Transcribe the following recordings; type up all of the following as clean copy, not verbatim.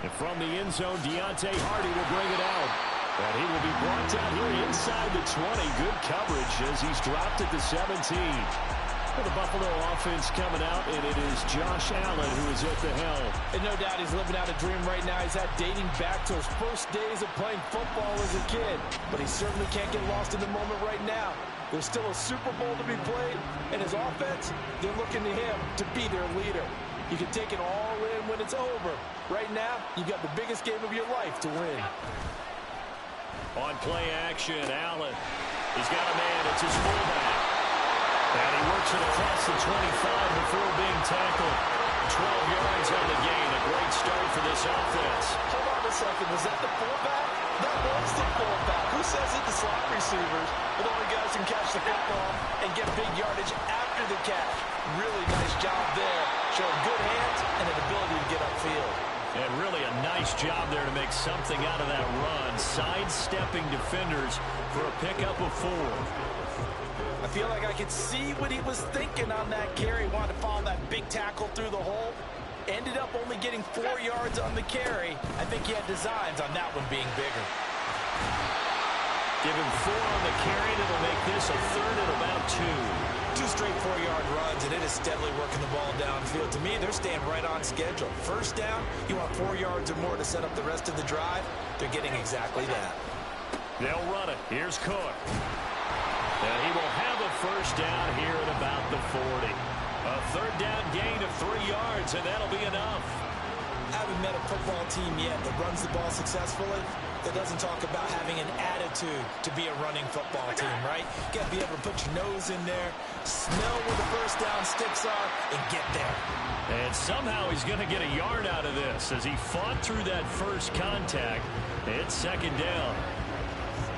And from the end zone, Deontay Hardy will bring it out. And he will be brought down here inside the 20. Good coverage as he's dropped at the 17. For the Buffalo offense coming out, and it is Josh Allen who is at the helm. And no doubt he's living out a dream right now. He's had dating back to his first days of playing football as a kid. But he certainly can't get lost in the moment right now. There's still a Super Bowl to be played, and his offense, they're looking to him to be their leader. You can take it all in when it's over. Right now, you've got the biggest game of your life to win. On play action, Allen. He's got a man. It's his fullback. And he works it across the 25 before being tackled. 12 yards on the gain. A great start for this offense. Hold on a second. Was that the fullback? That was the fullback. Who says it? The slot receivers. But only guys can catch the football and get big yardage after the catch. Really nice job there. Showing good hands and an ability to get upfield. And really a nice job there to make something out of that run. Sidestepping defenders for a pickup of 4. I feel like I could see what he was thinking on that carry. Wanted to follow that big tackle through the hole. Ended up only getting 4 yards on the carry. I think he had designs on that one being bigger. Give him 4 on the carry, and it'll make this a third and about 2. 2 straight 4-yard runs, and it is steadily working the ball downfield. To me, they're staying right on schedule. First down, you want 4 yards or more to set up the rest of the drive. They're getting exactly that. They'll run it. Here's Cook. And he will have a first down here at about the 40. A third down gain of 3 yards, and that'll be enough. I haven't met a football team yet that runs the ball successfully that doesn't talk about having an attitude to be a running football team, right? You got to be able to put your nose in there, smell where the first down sticks are, and get there. And somehow he's going to get a yard out of this as he fought through that first contact. It's second down.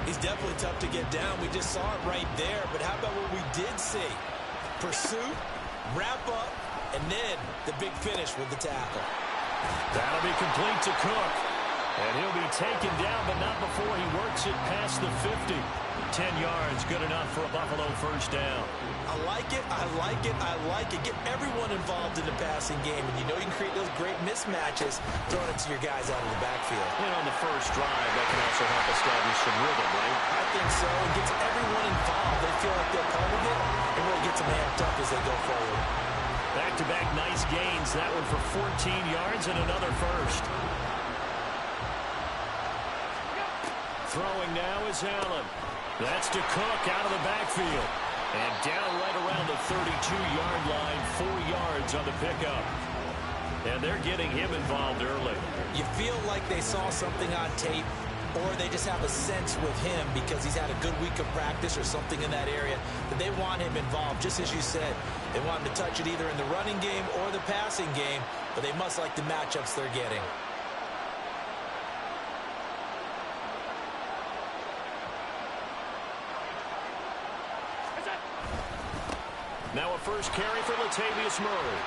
He's definitely tough to get down. We just saw it right there. But how about what we did see? Pursuit, wrap up, and then the big finish with the tackle. That'll be complete to Cook. And he'll be taken down, but not before he works it past the 50. 10 yards, good enough for a Buffalo first down. I like it, I like it, I like it. Get everyone involved in the passing game. And you know you can create those great mismatches throwing it to your guys out of the backfield. And on the first drive, that can also help establish some rhythm, right? I think so. It gets everyone involved. They feel like they're part of it. It really gets them amped up as they go forward. Back-to-back nice gains. That one for 14 yards and another first. Throwing now is Allen. That's to Cook out of the backfield. And down right around the 32-yard line, 4 yards on the pickup. And they're getting him involved early. You feel like they saw something on tape, or they just have a sense with him because he's had a good week of practice or something in that area that they want him involved. Just as you said, they want him to touch it either in the running game or the passing game, but they must like the matchups they're getting. Now a first carry for Latavius Murray.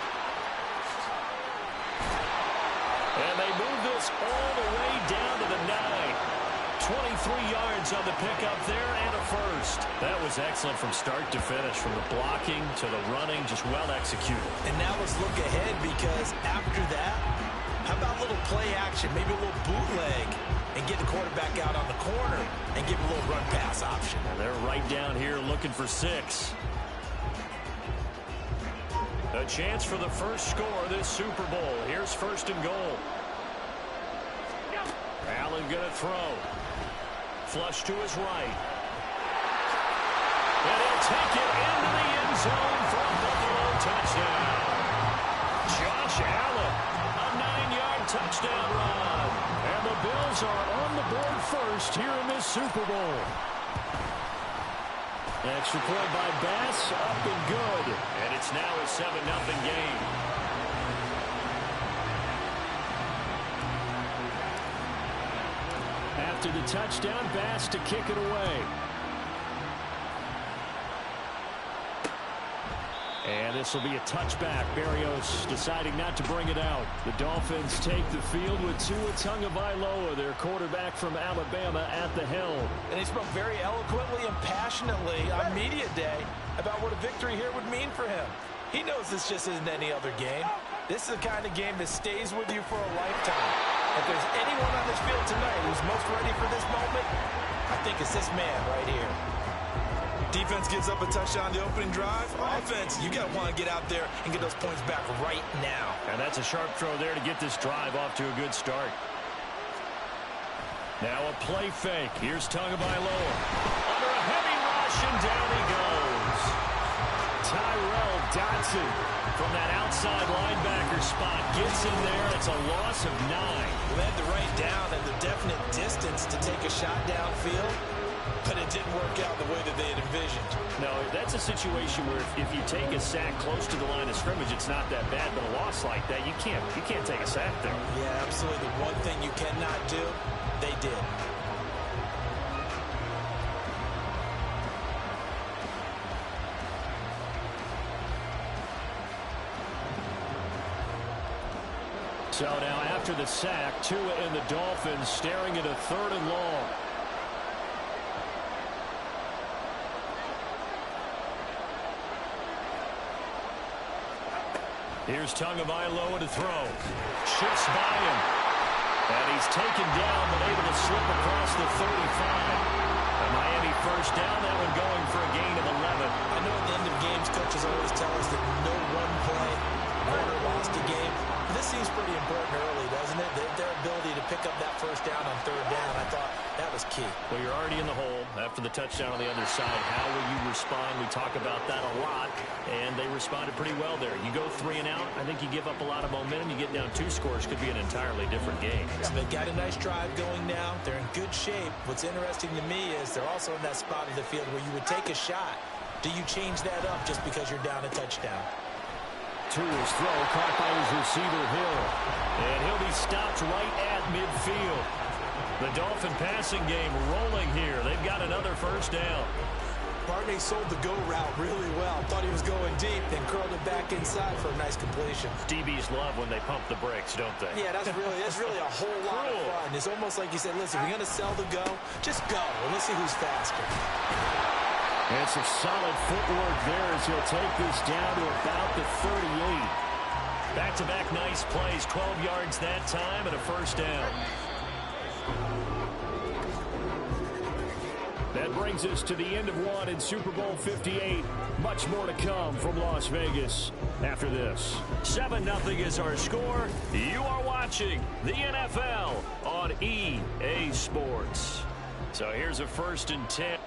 And they move this all the way down to the 9. 23 yards on the pickup there and a first. That was excellent from start to finish, from the blocking to the running, just well executed. And now let's look ahead, because after that, how about a little play action, maybe a little bootleg, and get the quarterback out on the corner and give him a little run pass option. And they're right down here looking for 6. A chance for the first score this Super Bowl. Here's first and goal. Allen going to throw. Flush to his right. And he'll take it into the end zone for a Buffalo touchdown. Josh Allen, a 9-yard touchdown run. And the Bills are on the board first here in this Super Bowl. Extra point by Bass, up and good. And it's now a 7-0 game. After the touchdown, Bass to kick it away. And this will be a touchback. Berrios deciding not to bring it out. The Dolphins take the field with Tua Tagovailoa, their quarterback from Alabama, at the helm. And he spoke very eloquently and passionately on media day about what a victory here would mean for him. He knows this just isn't any other game. This is the kind of game that stays with you for a lifetime. If there's anyone on this field tonight who's most ready for this moment, I think it's this man right here. Defense gives up a touchdown the opening drive. Offense, you got to want to get out there and get those points back right now. And that's a sharp throw there to get this drive off to a good start. Now a play fake. Here's Tagovailoa. Under a heavy rush, and down he goes. Tyrell Dodson from that outside linebacker spot gets in there. It's a loss of 9. Well, they had the right down and the definite distance to take a shot downfield, but it didn't work out the way that they had envisioned. No, that's a situation where if you take a sack close to the line of scrimmage, it's not that bad, but a loss like that, you can't take a sack there. Yeah, absolutely. The one thing you cannot do, they did. So now after the sack, Tua and the Dolphins staring at a 3rd and long. Here's Tagovailoa to throw. Shifts by him. And he's taken down but able to slip across the 35. A Miami first down, that one going for a gain of 11. I know at the end of games, coaches always tell us that no one play ever lost a game. This seems pretty important early, doesn't it? Their ability to pick up that first down on 3rd down, I thought that was key. Well, you're already in the hole after the touchdown on the other side. How will you respond? We talk about that a lot, and they responded pretty well there. You go 3 and out, I think you give up a lot of momentum. You get down 2 scores, could be an entirely different game. So they got a nice drive going now. They're in good shape. What's interesting to me is they're also in that spot of the field where you would take a shot. Do you change that up just because you're down a touchdown? Tua's throw caught by his receiver, Hill. And he'll be stopped right at midfield. The Dolphin passing game rolling here. They've got another first down. Barney sold the go route really well. Thought he was going deep, then curled it back inside for a nice completion. DBs love when they pump the brakes, don't they? Yeah, that's really a whole lot of fun. It's almost like you said, listen, we're going to sell the go. Just go, and let's see who's faster. And some solid footwork there as he'll take this down to about the 38. Back-to-back nice plays, 12 yards that time and a first down. That brings us to the end of one in Super Bowl 58. Much more to come from Las Vegas after this. 7-0 is our score. You are watching the NFL on EA Sports. So here's a 1st and 10.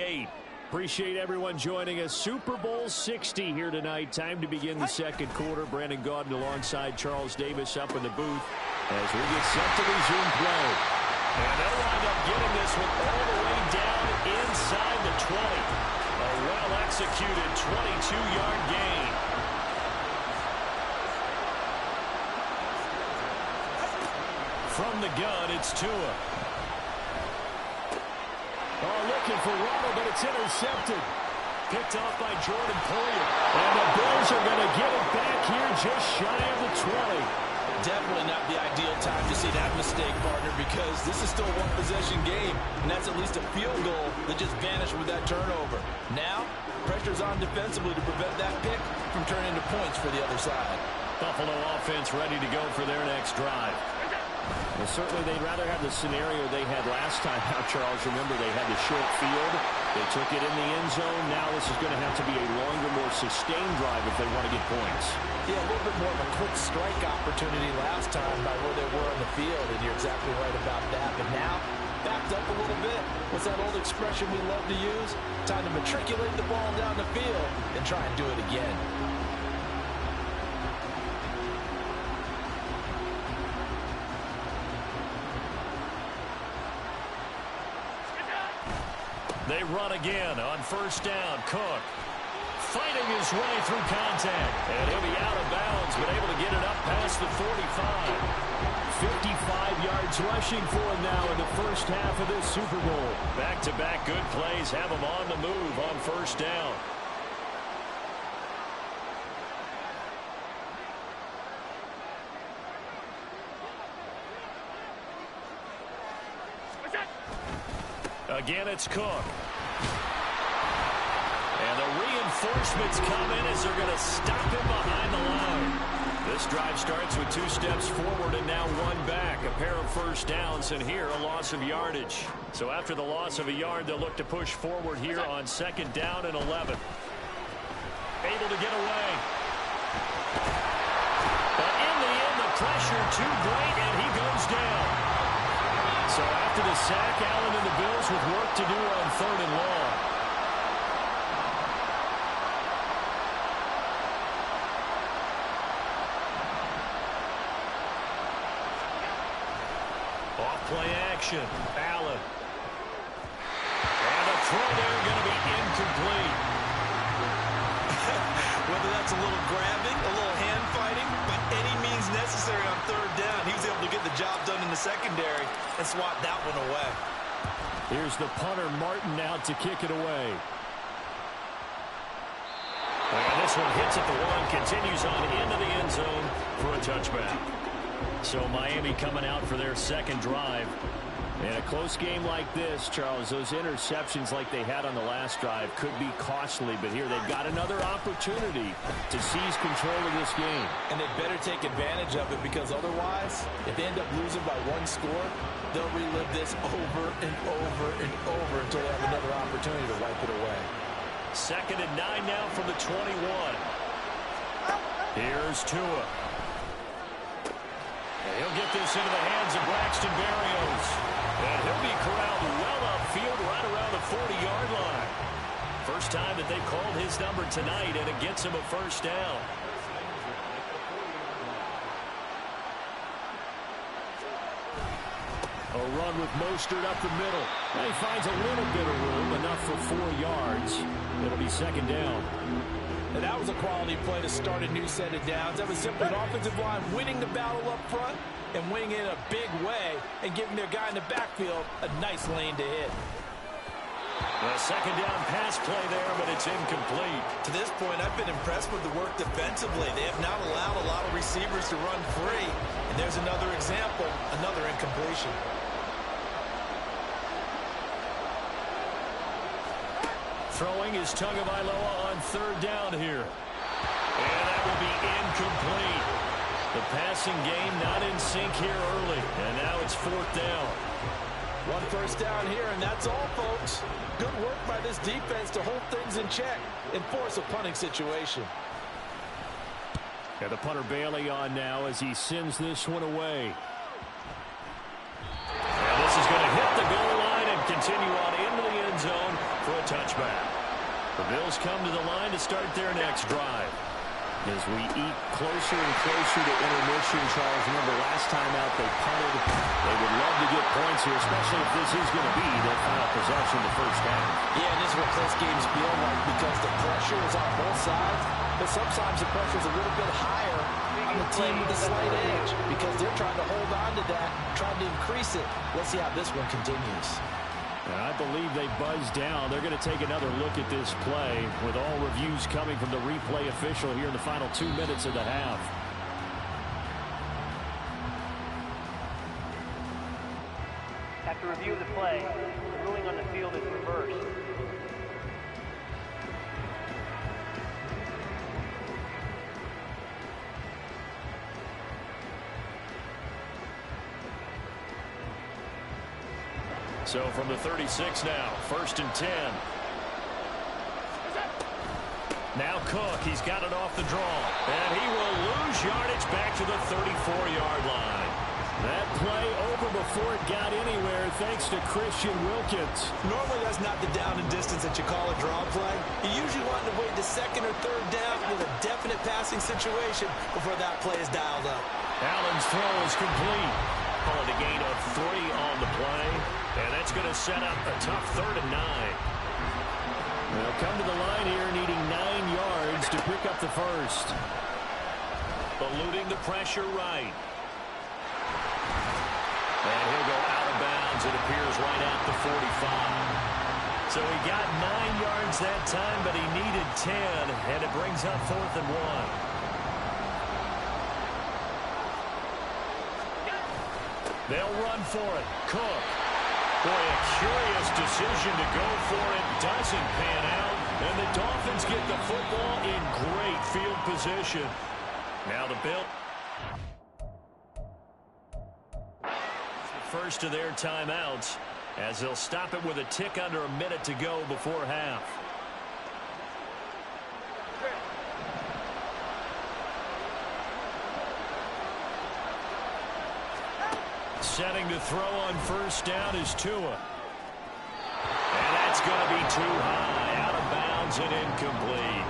28. Appreciate everyone joining us. Super Bowl 60 here tonight. Time to begin the second quarter. Brandon Gaudin alongside Charles Davis up in the booth as we get set to resume play. And they'll wind up getting this one all the way down inside the 20. A well-executed 22-yard gain. From the gun, it's Tua. Oh, looking for Ronald, but it's intercepted. Picked off by Jordan Poyer. And the Bills are going to get it back here just shy of the 20. Definitely not the ideal time to see that mistake, partner, because this is still a one-possession game, and that's at least a field goal that just vanished with that turnover. Now, pressure's on defensively to prevent that pick from turning into points for the other side. Buffalo offense ready to go for their next drive. Well, certainly they'd rather have the scenario they had last time out, Charles. Remember, they had the short field. They took it in the end zone. Now this is going to have to be a longer, more sustained drive if they want to get points. Yeah, a little bit more of a quick strike opportunity last time by where they were on the field, and you're exactly right about that. But now, backed up a little bit. What's that old expression we love to use? Time to matriculate the ball down the field and try and do it again. They run again on first down. Cook fighting his way through contact. And he'll be out of bounds, but able to get it up past the 45. 55 yards rushing for him now in the first half of this Super Bowl. Back-to-back good plays have him on the move on first down. Again, it's Cook. And the reinforcements come in as they're going to stop him behind the line. This drive starts with 2 steps forward and now 1 back. A pair of first downs, and here a loss of yardage. So after the loss of a yard, they'll look to push forward here on second down and 11. Able to get away. But in the end, the pressure too great, and he goes down. So after the sack, Allen and the Bills with work to do on third and long. Off play action. Allen. And the throw there going to be incomplete. Whether that's a little grabbing, a little hand fighting, by any means necessary on third down, he was able to get the job done in the secondary and swat that one away. Here's the punter, Martin, out to kick it away. And this one hits at the 1, continues on into the end zone for a touchback. So Miami coming out for their second drive. In a close game like this, Charles, those interceptions like they had on the last drive could be costly, but here they've got another opportunity to seize control of this game. And they better take advantage of it, because otherwise, if they end up losing by 1 score, they'll relive this over and over and over until they have another opportunity to wipe it away. Second and 9 now from the 21. Here's Tua. And he'll get this into the hands of Braxton Berrios. And he'll be corralled well upfield right around the 40-yard line. First time that they've called his number tonight, and it gets him a first down. A run with Mostert up the middle. And he finds a little bit of room, enough for 4 yards. It'll be second down. And that was a quality play to start a new set of downs. That was simply an offensive line winning the battle up front and winning in a big way and giving their guy in the backfield a nice lane to hit. A second down pass play there, but it's incomplete. To this point, I've been impressed with the work defensively. They have not allowed a lot of receivers to run free. And there's another example, another incompletion. Throwing is Tagovailoa on third down here. And that will be incomplete. The passing game not in sync here early. And now it's fourth down. 1 first down here, and that's all, folks. Good work by this defense to hold things in check and force a punting situation. And the punter Bailey on now as he sends this one away. And this is going to hit the goal line and continue on into the end zone for a touchback. The Bills come to the line to start their next drive. As we eat closer and closer to intermission, Charles, remember last time out they punted. They would love to get points here, especially if this is going to be their final possession the first half. Yeah, and this is what close games feel like because the pressure is on both sides, but sometimes the pressure is a little bit higher on the team with the slight edge because they're trying to hold on to that, trying to increase it. Let's see how this one continues. I believe they buzzed down. They're going to take another look at this play with all reviews coming from the replay official here in the final 2 minutes of the half. After review of the play, the ruling on the field is reversed. So from the 36 now, 1st and 10. Now Cook, he's got it off the draw. And he will lose yardage back to the 34-yard line. That play over before it got anywhere thanks to Christian Wilkins. Normally that's not the down and distance that you call a draw play. You usually want to wait to 2nd or 3rd down with a definite passing situation before that play is dialed up. Allen's throw is complete. Calling a gain of 3 on the play. And that's going to set up a tough 3rd and 9. They'll come to the line here needing 9 yards to pick up the first. Eluding the pressure right. And he'll go out of bounds, it appears, right at the 45. So he got 9 yards that time, but he needed 10, and it brings up 4th and 1. They'll run for it. Cook. Boy, a curious decision to go for it. Doesn't pan out. And the Dolphins get the football in great field position. Now the Bills. First of their timeouts as they'll stop it with a tick under a minute to go before half. Setting to throw on 1st down is Tua. And that's going to be too high, out of bounds and incomplete.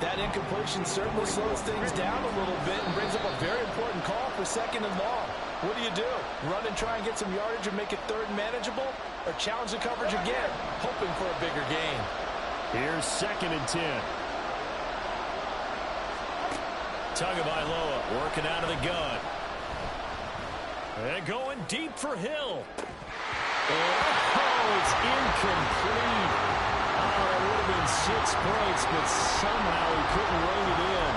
That incompletion certainly slows things down a little bit and brings up a very important call for 2nd and long. What do? Run and try and get some yardage and make it 3rd and manageable? Or challenge the coverage again, hoping for a bigger gain? Here's 2nd and 10. Tagovailoa working out of the gun. And going deep for Hill. Oh, it's incomplete. Oh, it would have been 6 points, but somehow he couldn't rein it in.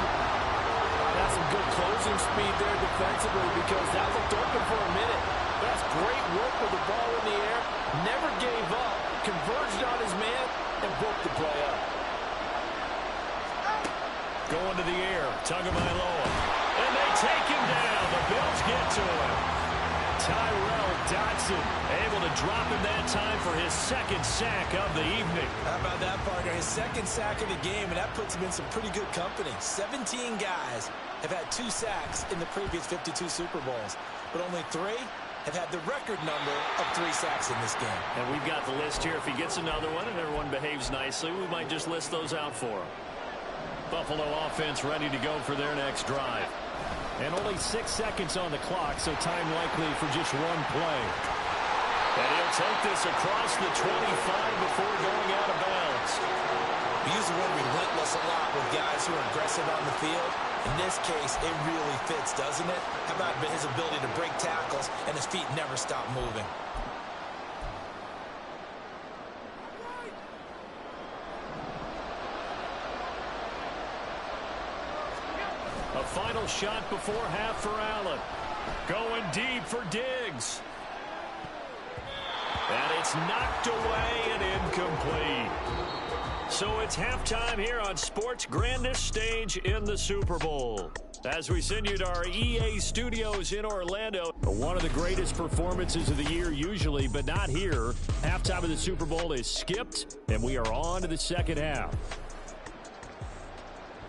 That's some good closing speed there defensively because that looked open for a minute. That's great work with the ball in the air. Never gave up. Converged on his man and broke the play up. Going to the air. Tagovailoa. And they take him down. The Bills get to him. Tyrell Dodson able to drop him that time for his 2nd sack of the evening. How about that, partner? His 2nd sack of the game, and that puts him in some pretty good company. 17 guys have had 2 sacks in the previous 52 Super Bowls, but only 3 have had the record number of 3 sacks in this game. And we've got the list here. If he gets another one and everyone behaves nicely, we might just list those out for him. Buffalo offense ready to go for their next drive. And only 6 seconds on the clock, so time likely for just 1 play. And he'll take this across the 25 before going out of bounds. We use the word relentless a lot with guys who are aggressive on the field. In this case, it really fits, doesn't it? How about his ability to break tackles and his feet never stop moving? A final shot before half for Allen. Going deep for Diggs. And it's knocked away and incomplete. So it's halftime here on sports' grandest stage in the Super Bowl. As we send you to our EA studios in Orlando. One of the greatest performances of the year usually, but not here. Halftime of the Super Bowl is skipped, and we are on to the second half.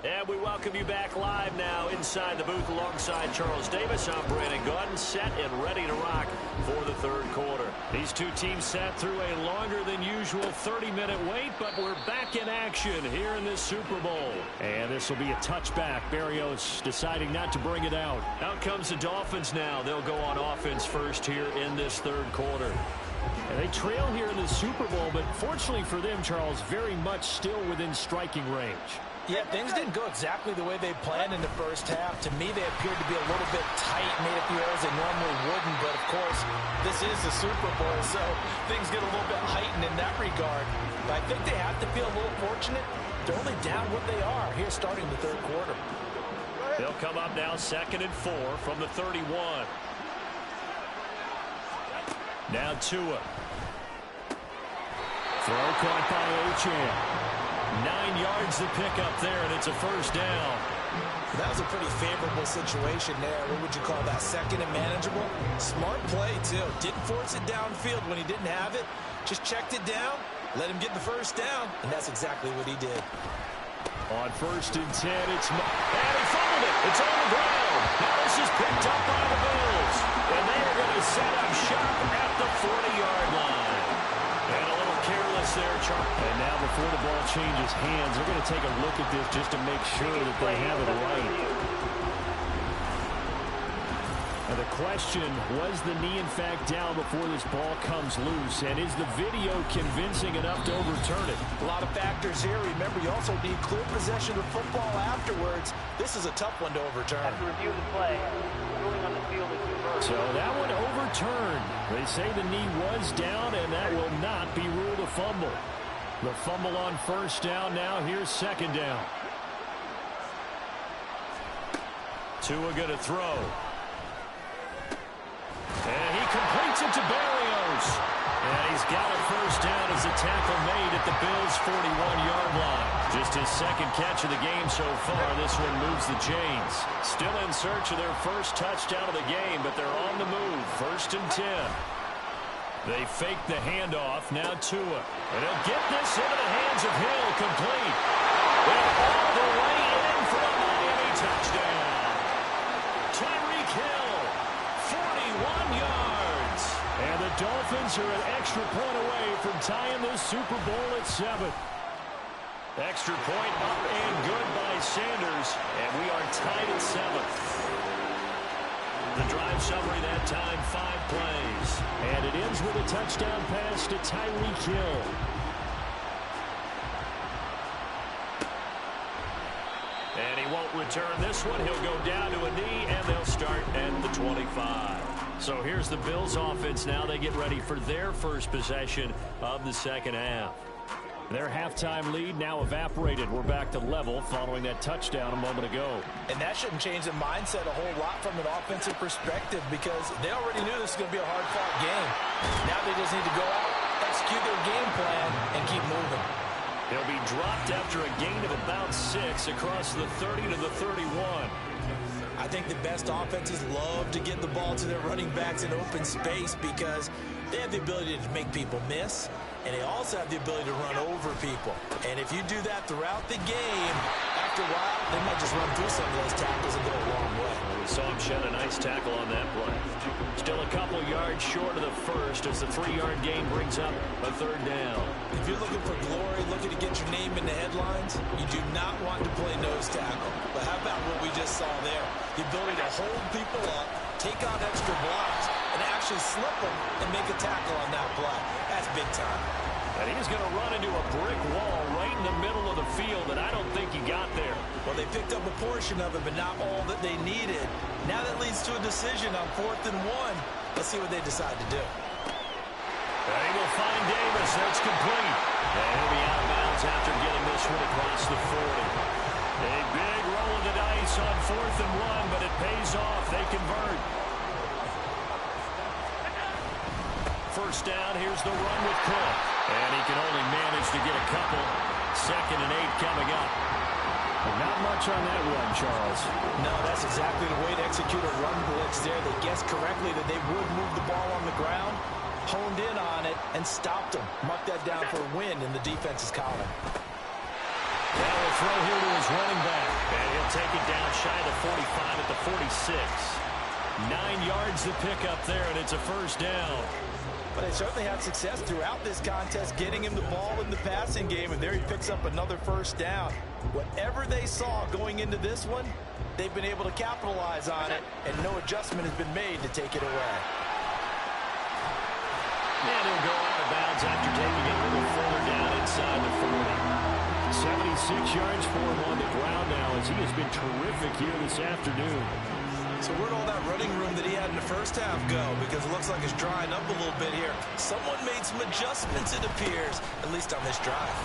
And we welcome you back live now inside the booth alongside Charles Davis. I'm Brandon Gaudin, set and ready to rock for the third quarter. These two teams sat through a longer than usual 30-minute wait, but we're back in action here in this Super Bowl. And this will be a touchback. Berrios deciding not to bring it out. Out comes the Dolphins now. They'll go on offense first here in this third quarter. And they trail here in the Super Bowl, but fortunately for them, Charles, very much still within striking range. Yeah, things didn't go exactly the way they planned in the first half. To me, they appeared to be a little bit tight, made a few errors they normally wouldn't. But, of course, this is the Super Bowl, so things get a little bit heightened in that regard. But I think they have to feel a little fortunate. They're only down what they are here starting the third quarter. They'll come up now 2nd and 4 from the 31. Now Tua. Throw caught by Achane. 9 yards to pick up there, and it's a first down. That was a pretty favorable situation there. What would you call that? Second and manageable? Smart play, too. Didn't force it downfield when he didn't have it. Just checked it down, let him get the first down, and that's exactly what he did. On 1st and 10, and he fumbled it. It's on the ground. Now this is picked up by the Bills, and they are going to set up shop at the 40-yard line. And a little careless there, Charles. And now before the ball changes hands, they're going to take a look at this just to make sure that they have it right. Now the question, was the knee in fact down before this ball comes loose? And is the video convincing enough to overturn it? A lot of factors here. Remember, you also need clear possession of football afterwards. This is a tough one to overturn. After review of the play, ruling on the field is reversed. So that one overturned. They say the knee was down, and that will not be ruled a fumble. The fumble on 1st down. Now here's 2nd down. Tua going to throw. And he completes it to Berrios. And he's got a first down as a tackle made at the Bills' 41-yard line. Just his 2nd catch of the game so far. This one moves the chains. Still in search of their first touchdown of the game, but they're on the move. 1st and 10. They fake the handoff. Now Tua. And he'll get this into the hands of Hill. Complete. And all the way in for a Miami touchdown. Tyreek Hill. 41 yards. And the Dolphins are an extra point away from tying this Super Bowl at 7. Extra point up and good by Sanders. And we are tied at 7. The drive summary that time, 5 plays. And it ends with a touchdown pass to Tyreek Hill. And he won't return this one. He'll go down to a knee, and they'll start at the 25. So here's the Bills offense now. They get ready for their first possession of the second half. Their halftime lead now evaporated. We're back to level following that touchdown a moment ago. And that shouldn't change the mindset a whole lot from an offensive perspective because they already knew this was going to be a hard-fought game. Now they just need to go out, execute their game plan, and keep moving. He'll be dropped after a gain of about 6 across the 30 to the 31. I think the best offenses love to get the ball to their running backs in open space because they have the ability to make people miss, and they also have the ability to run over people. And if you do that throughout the game, after a while, they might just run through some of those tackles and go a long way. We saw him shed a nice tackle on that play. Still a couple yards short of the first as the 3-yard gain brings up a 3rd down. If you're looking for glory, looking to get your name in the headlines, you do not want to play nose tackle. But how about what we just saw there? The ability to hold people up, take on extra blocks, and actually slip them and make a tackle on that play. That's big time. And he's going to run into a brick wall right in the middle of the field, and I don't think he got there. Well, they picked up a portion of it, but not all that they needed. Now that leads to a decision on 4th and 1. Let's see what they decide to do. And he will find Davis. That's complete. And he'll be out of bounds after getting this one across the 40. A big roll of the dice on 4th and 1, but it pays off. They convert. First down, here's the run with Cook. And he can only manage to get a couple. 2nd and 8 coming up. Not much on that run, Charles. No, that's exactly the way to execute a run blitz there. They guessed correctly that they would move the ball on the ground, honed in on it, and stopped them. Mark that down for a win in the defense's column. Now we'll throw here to his running back. And he'll take it down shy of the 45 at the 46. 9 yards to pick up there, and it's a first down. But they certainly had success throughout this contest, getting him the ball in the passing game, and there he picks up another first down. Whatever they saw going into this one, they've been able to capitalize on it, and no adjustment has been made to take it away. And he'll go out of bounds after taking it a little further down inside the 40. 76 yards for him on the ground now, as he has been terrific here this afternoon. So where'd all that running room that he had in the first half go? Because it looks like it's drying up a little bit here. Someone made some adjustments, it appears, at least on this drive.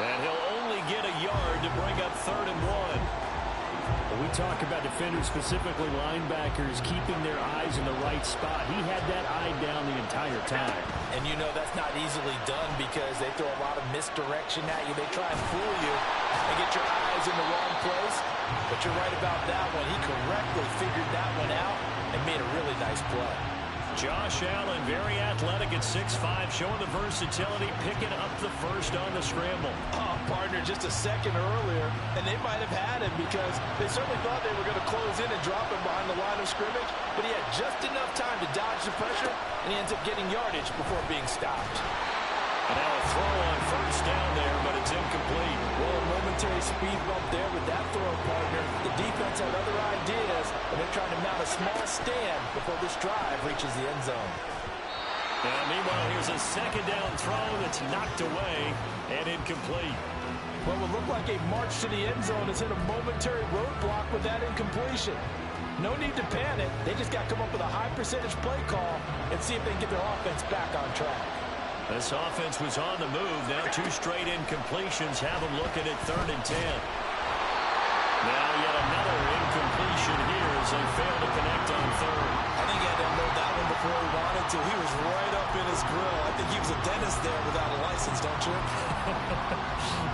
And he'll only get a yard to bring up 3rd and 1. When we talk about defenders, specifically linebackers, keeping their eyes in the right spot, he had that eye down the entire time. And you know that's not easily done because they throw a lot of misdirection at you. They try and fool you and get your eyes in the wrong place. But you're right about that one. He correctly figured that one out and made a really nice play. Josh Allen, very athletic at 6'5", showing the versatility, picking up the first on the scramble. Oh, partner, just a second earlier, and they might have had him because they certainly thought they were going to close in and drop him behind the line of scrimmage, but he had just enough time to dodge the pressure, and he ends up getting yardage before being stopped. And now a throw on first down there, but it's incomplete. Well, a momentary speed bump there with that throw, partner. The defense had other ideas, and they're trying to mount a small stand before this drive reaches the end zone. Now, meanwhile, here's a second down throw that's knocked away and incomplete. Well, it looked like a march to the end zone has hit a momentary roadblock with that incompletion. No need to panic. They just got to come up with a high percentage play call and see if they can get their offense back on track. This offense was on the move. Now 2 straight incompletions have them looking at 3rd and 10. Now yet another incompletion here as they fail to connect on 3rd. I think he had to unload that one before he wanted to. He was right up in his grill. I think he was a dentist there without a license, don't you?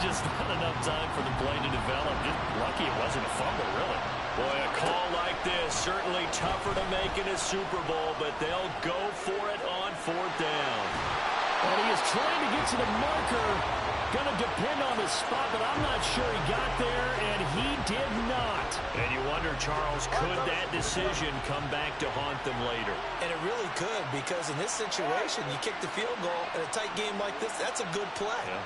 Just not enough time for the play to develop. Just lucky it wasn't a fumble, really. Boy, a call like this, certainly tougher to make in a Super Bowl, but they'll go for it on 4th down. And he is trying to get to the marker. Going to depend on the spot, but I'm not sure he got there, and he did not. And you wonder, Charles, could that decision come back to haunt them later? And it really could, because in this situation, you kick the field goal in a tight game like this, that's a good play. Yeah.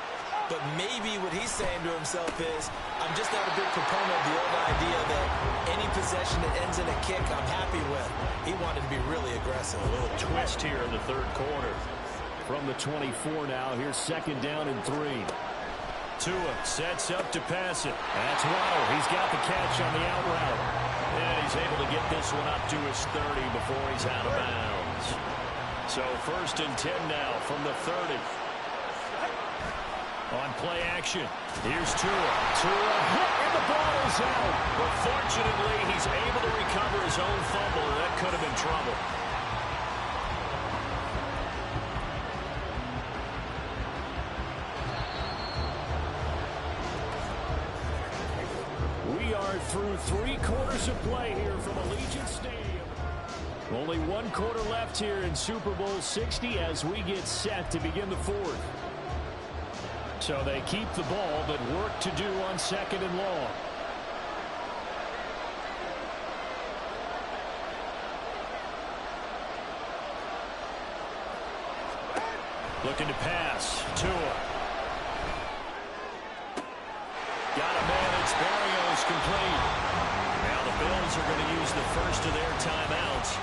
But maybe what he's saying to himself is, I'm just not a big proponent of the old idea that any possession that ends in a kick I'm happy with. He wanted to be really aggressive. A little twist here in the 3rd quarter. From the 24 now, here's 2nd down and 3. Tua sets up to pass it. That's Waddle. He's got the catch on the out route. And he's able to get this one up to his 30 before he's out of bounds. So 1st and 10 now from the 30. On play action, here's Tua. Tua hit, and the ball is out. But fortunately, he's able to recover his own fumble, and that could have been trouble. We are through 3 quarters of play here from Allegiant Stadium. Only 1 quarter left here in Super Bowl 60 as we get set to begin the 4th. So they keep the ball, but work to do on 2nd and long. Looking to pass. Tua. Got a man. It's Berrios complete. Now the Bills are going to use the first of their timeouts.